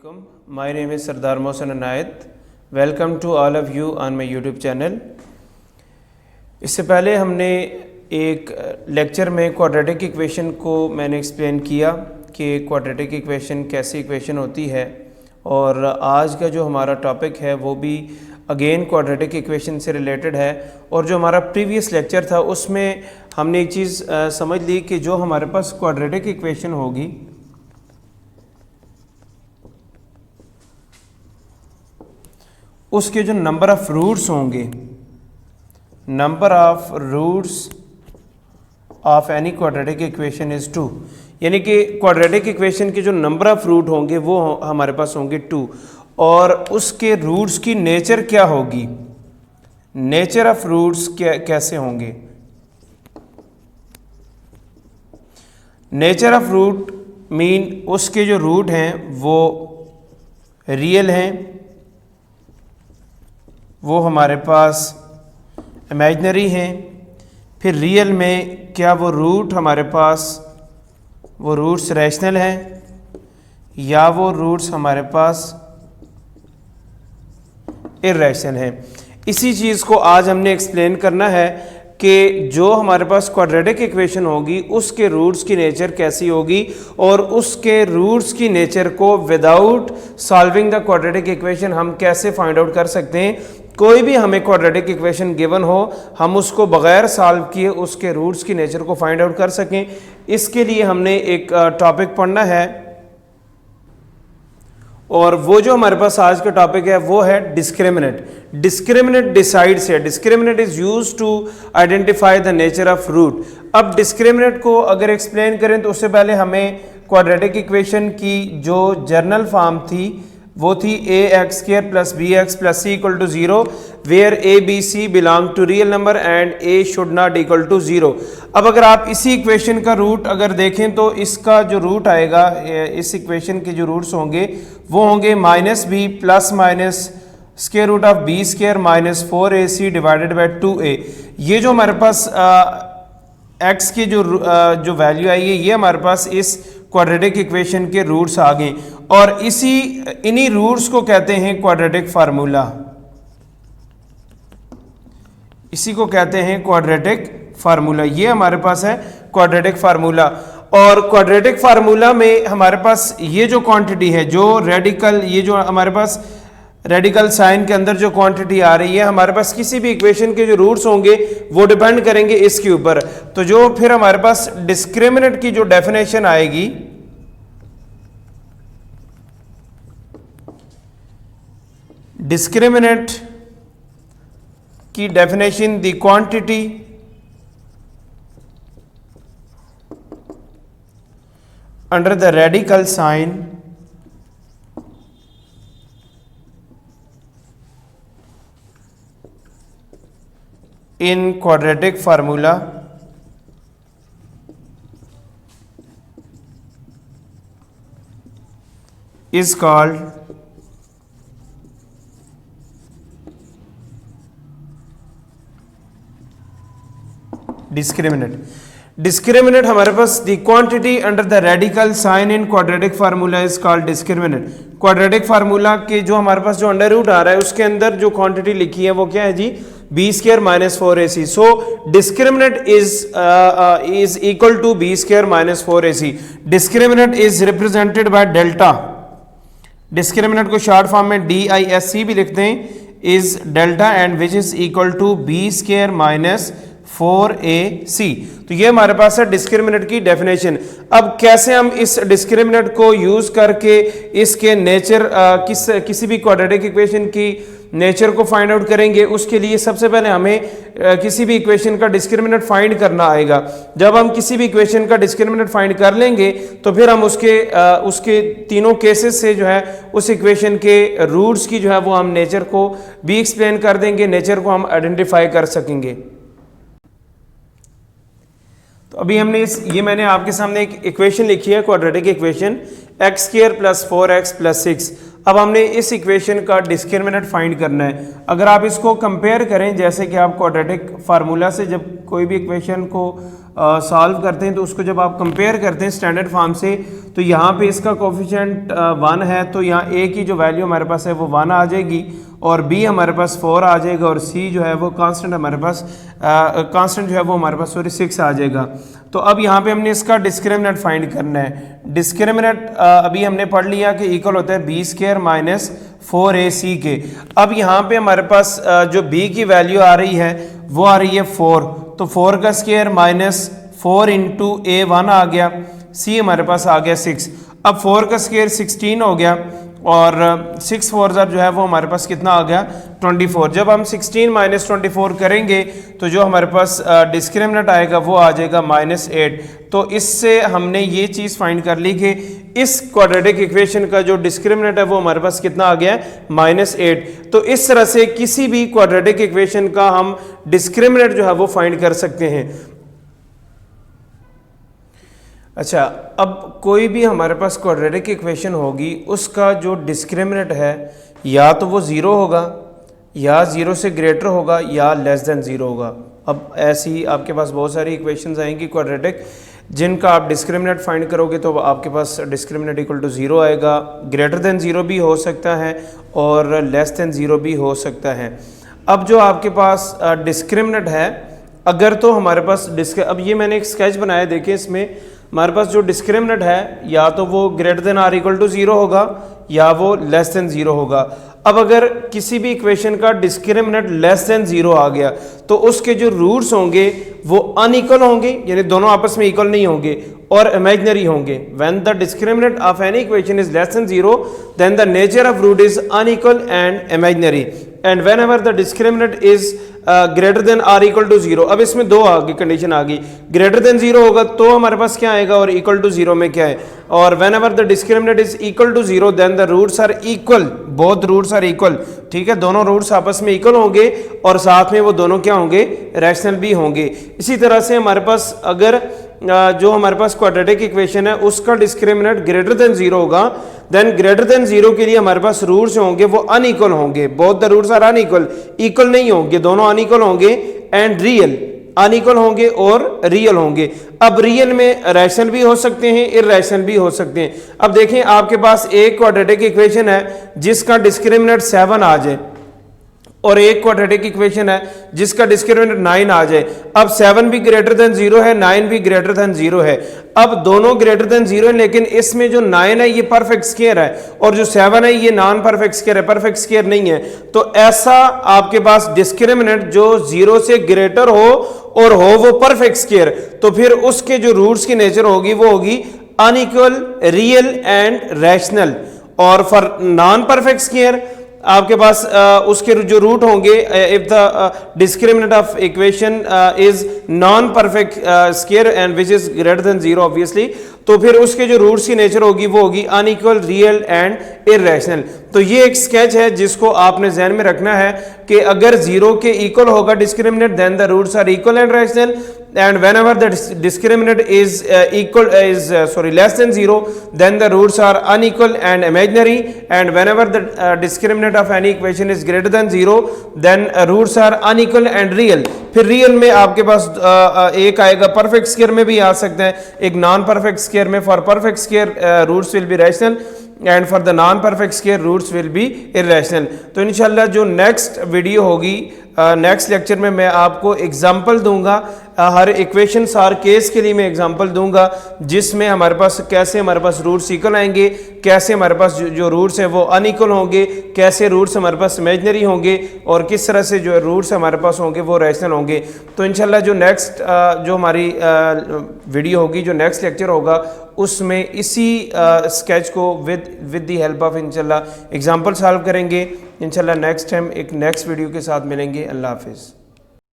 Assalamualaikum. My name is Sardar Mohsen Anayat. Welcome to all of you on my YouTube channel. इससे पहले हमने एक lecture में quadratic equation को मैंने एक्सप्लेन किया कि क्वाड्रेटिक इक्वेशन कैसी इक्वेशन होती है, और आज का जो हमारा टॉपिक है वो भी अगेन क्वाड्रेटिक इक्वेशन से रिलेटेड है। और जो हमारा प्रीवियस लेक्चर था उसमें हमने एक चीज़ समझ ली कि जो हमारे पास क्वाड्रेटिक इक्वेशन होगी उसके जो नंबर ऑफ़ रूट्स होंगे, number of roots of any quadratic equation is 2, यानी कि क्वाड्रेटिक इक्वेशन के जो नंबर ऑफ़ रूट होंगे वो हमारे पास होंगे 2, और उसके रूट्स की नेचर क्या होगी, नेचर ऑफ रूट्स कैसे होंगे। नेचर ऑफ रूट मीन उसके जो रूट हैं वो रियल हैं, वो हमारे पास इमेजिनरी हैं, फिर रियल में क्या वो रूट हमारे पास वो रूट्स रैशनल हैं या वो रूट्स हमारे पास इर्रेशनल हैं। इसी चीज़ को आज हमने एक्सप्लेन करना है कि जो हमारे पास क्वाड्रेटिक इक्वेशन होगी उसके रूट्स की नेचर कैसी होगी, और उसके रूट्स की नेचर को without solving the quadratic equation हम कैसे फाइंड आउट कर सकते हैं। कोई भी हमें क्वाड्रेटिक इक्वेशन गिवन हो, हम उसको बगैर सॉल्व किए उसके रूट्स की नेचर को फाइंड आउट कर सकें। इसके लिए हमने एक टॉपिक पढ़ना है, और वो जो हमारे पास आज का टॉपिक है वो है डिस्क्रिमिनेंट। डिस्क्रिमिनेंट डिसाइड्स है, discriminant is used to identify the nature of root. अब डिस्क्रिमिनेंट को अगर एक्सप्लेन करें तो उससे पहले हमें क्वाड्रेटिक इक्वेशन की जो जर्नल फॉर्म थी वो थी ax² + bx + c = 0 where a b c belong to real number and a should not equal to 0। अब अगर आप इसी इक्वेशन का रूट अगर देखें तो इसका जो रूट आएगा, इस इक्वेशन के जो रूट्स होंगे वो होंगे -b ± √b² - 4ac / 2a। ये जो हमारे पास x की जो वैल्यू आई है ये हमारे पास इस क्वाड्रेटिक इक्वेशन के रूट्स आ गए, और इन्हीं रूट्स को कहते हैं क्वाड्रेटिक फार्मूला। इसी को कहते हैं क्वाड्रेटिक फार्मूला। ये हमारे पास है क्वाड्रेटिक फार्मूला, और क्वाड्रेटिक फार्मूला में हमारे पास ये जो क्वांटिटी है, जो रेडिकल, ये जो हमारे पास रेडिकल साइन के अंदर जो क्वांटिटी आ रही है, हमारे पास किसी भी इक्वेशन के जो रूट्स होंगे वो डिपेंड करेंगे इसके ऊपर। तो जो फिर हमारे पास डिस्क्रिमिनेंट की जो डेफिनेशन आएगी, डिस्क्रिमिनेंट की definition the quantity under the radical sign in quadratic formula is called discriminant। Discriminant हमारे पास the quantity under the radical sign in quadratic formula is called discriminant. Quadratic formula के जो हमारे पास जो अंडर रूट आ रहा है उसके अंदर जो क्वांटिटी लिखी है वो क्या है जी, b² - 4ac। So discriminant is equal to b² - 4ac। Discriminant is represented by delta. Discriminant को शॉर्ट फॉर्म में DISC भी लिखते हैं, is delta and which is equal to b² - 4ac। तो ये हमारे पास है डिस्क्रिमिनेंट की डेफिनेशन। अब कैसे हम इस डिस्क्रिमिनेंट को यूज करके इसके नेचर किसी भी क्वाड्रेटिक इक्वेशन की नेचर को फाइंड आउट करेंगे, उसके लिए सबसे पहले हमें किसी भी इक्वेशन का डिस्क्रिमिनेंट फाइंड करना आएगा। जब हम किसी भी इक्वेशन का डिस्क्रिमिनेंट फाइंड कर लेंगे तो फिर हम उसके तीनों केसेस से जो है उस इक्वेशन के रूट्स की जो है वो हम नेचर को भी एक्सप्लेन कर देंगे, नेचर को हम आइडेंटिफाई कर सकेंगे। तो अभी हमने ये मैंने आपके सामने एक इक्वेशन लिखी है, क्वाड्रेटिक इक्वेशन x² + 4x + 6। अब हमने इस इक्वेशन का डिस्क्रिमिनेंट फाइंड करना है। अगर आप इसको कंपेयर करें, जैसे कि आप क्वाड्रेटिक फार्मूला से जब कोई भी इक्वेशन को सॉल्व करते हैं तो उसको जब आप कंपेयर करते हैं स्टैंडर्ड फॉर्म से, तो यहाँ पे इसका कोफिशिएंट 1 है, तो यहाँ ए की जो वैल्यू हमारे पास है वो 1 आ जाएगी, और बी हमारे पास 4 आ जाएगा, और सी जो है वो कांस्टेंट हमारे पास कांस्टेंट जो है वो हमारे पास 6 आ जाएगा। तो अब यहाँ पे हमने इसका डिस्क्रिमिनेंट फाइंड करना है। डिस्क्रिमिनेंट अभी हमने पढ़ लिया कि इक्वल होता है b² माइनस 4ac के। अब यहाँ पे हमारे पास जो b की वैल्यू आ रही है वो आ रही है 4, तो 4 का स्क्वायर माइनस 4 इंटू a1 आ गया, c हमारे पास आ गया 6। अब 4 का स्क्वायर 16 हो गया, और 6 4 जो है वो हमारे पास कितना आ गया 24। जब हम 16 माइनस 24 करेंगे तो जो हमारे पास डिस्क्रिमिनेंट आएगा वो आ जाएगा -8। तो इससे हमने ये चीज़ फाइंड कर ली कि इस क्वाड्रेटिक इक्वेशन का जो डिस्क्रिमिनेंट है वो हमारे पास कितना आ गया -8। तो इस तरह से किसी भी क्वाड्रेटिक इक्वेशन का हम डिस्क्रिमिनेंट जो है वो फाइंड कर सकते हैं। अच्छा, अब कोई भी हमारे पास क्वाड्रेटिक इक्वेशन होगी, उसका जो डिस्क्रिमिनेंट है या तो वो 0 होगा, या 0 से ग्रेटर होगा, या लेस देन 0 होगा। अब ऐसी आपके पास बहुत सारी इक्वेशंस आएंगी क्वाड्रेटिक, जिनका आप डिस्क्रिमिनेंट फाइंड करोगे तो आपके पास डिस्क्रिमिनेंट इक्वल टू 0 आएगा। ग्रेटर देन 0 भी हो सकता है और लेस देन 0 भी हो सकता है। अब जो आपके पास डिस्क्रिमिनेंट है, अगर तो हमारे पास अब ये मैंने एक स्केच बनाया, देखिए इसमें हमारे पास जो डिस्क्रिमिनेंट है या तो वो greater than or equal to 0 होगा, या वो लेस देन 0 होगा। अब अगर किसी भी इक्वेशन का डिस्क्रिमिनेंट लेस देन 0 आ गया तो उसके जो रूट्स होंगे वो अनइक्वल होंगे, यानी दोनों आपस में इक्वल नहीं होंगे, और इमेजिनरी होंगे। When the discriminant of any equation is less than 0 then the nature of root is unequal and imaginary, and whenever the discriminant is greater than or equal to 0। अब इसमें दो आ गई कंडीशन आ गई, greater than 0 होगा तो हमारे पास क्या आएगा, और इक्वल टू 0 में क्या है, और whenever the discriminant is equal to 0 then the roots are equal, both roots are equal. ठीक है, दोनों रूट्स आपस में इक्वल होंगे और साथ में वो दोनों क्या होंगे, रैशनल भी होंगे। इसी तरह से हमारे पास अगर जो हमारे पास क्वाड्रेटिक इक्वेशन है उसका डिस्क्रिमिनेंट ग्रेटर देन 0 होगा, देन ग्रेटर देन 0 के लिए हमारे पास रूट्स होंगे वो अनइक्वल होंगे, both the roots are unequal, equal नहीं होंगे, दोनों अनइक्वल होंगे, एंड रियल अनइक्वल होंगे और रियल होंगे। अब रियल में रैशनल भी हो सकते हैं, इररैशनल भी हो सकते हैं। अब देखें, आपके पास एक क्वाड्रेटिक इक्वेशन है जिसका डिस्क्रिमिनेंट 7 आ जाए, और एक क्वाड्रेटिक इक्वेशन है जिसका डिस्क्रिमिनेंट 9 आ जाए। अब 7 भी ग्रेटर देन 0 है, 9 भी ग्रेटर देन 0 है। अब दोनों ग्रेटर देन 0 है, लेकिन इसमें जो 9 है ये परफेक्ट स्क्वायर है, और जो 7 है ये नॉन परफेक्ट स्क्वायर है, परफेक्ट स्क्वायर नहीं है। तो ऐसा आपके पास डिस्क्रिमिनेंट जो 0 से ग्रेटर हो और हो वो परफेक्ट स्क्वायर, तो फिर उसके जो रूट्स की नेचर होगी वो होगी अनइक्वल, रियल एंड रैशनल। और फॉर नॉन परफेक्ट स्क्वायर आपके पास उसके जो रूट होंगे, if the discriminant of equation is non perfect square and which is greater then 0 obviously, तो फिर उसके जो रूट्स की नेचर होगी वो होगी अनइक्वल, रियल एंड इररैशनल। तो ये एक स्केच है जिसको आपने ध्यान में रखना है कि अगर 0 के इक्वल होगा discriminant then the roots are equal and rational, and whenever the discriminant is less than 0 then the roots are unequal and imaginary, and whenever the discriminant of any equation is greater than 0 then roots are unequal and real। फिर real में आपके पास एक आएगा, perfect square में भी आ सकता है, एक नॉन परफेक्ट स्क्वायर में। For perfect square roots will be rational and for the non perfect square roots will be irrational. तो इंशाल्लाह जो नेक्स्ट वीडियो होगी, नेक्स्ट लेक्चर में मैं आपको एग्जांपल दूंगा, हर इक्वेशंस हर केस के लिए मैं एग्जांपल दूंगा, जिसमें हमारे पास कैसे हमारे पास रूट्स इक्वल आएंगे, कैसे हमारे पास जो रूट्स हैं वो अनइक्वल होंगे, कैसे रूट्स हमारे पास इमेजिनरी होंगे, और किस तरह से जो रूट्स हमारे पास होंगे वो रैशनल होंगे। तो इंशाल्लाह जो नेक्स्ट जो हमारी वीडियो होगी, जो नेक्स्ट लेक्चर होगा, उसमें इसी स्केच को विद द हेल्प ऑफ इंशाल्लाह एग्जांपल सॉल्व करेंगे। इंशाल्लाह नेक्स्ट टाइम एक नेक्स्ट वीडियो के साथ मिलेंगे। अल्लाह हाफिज़।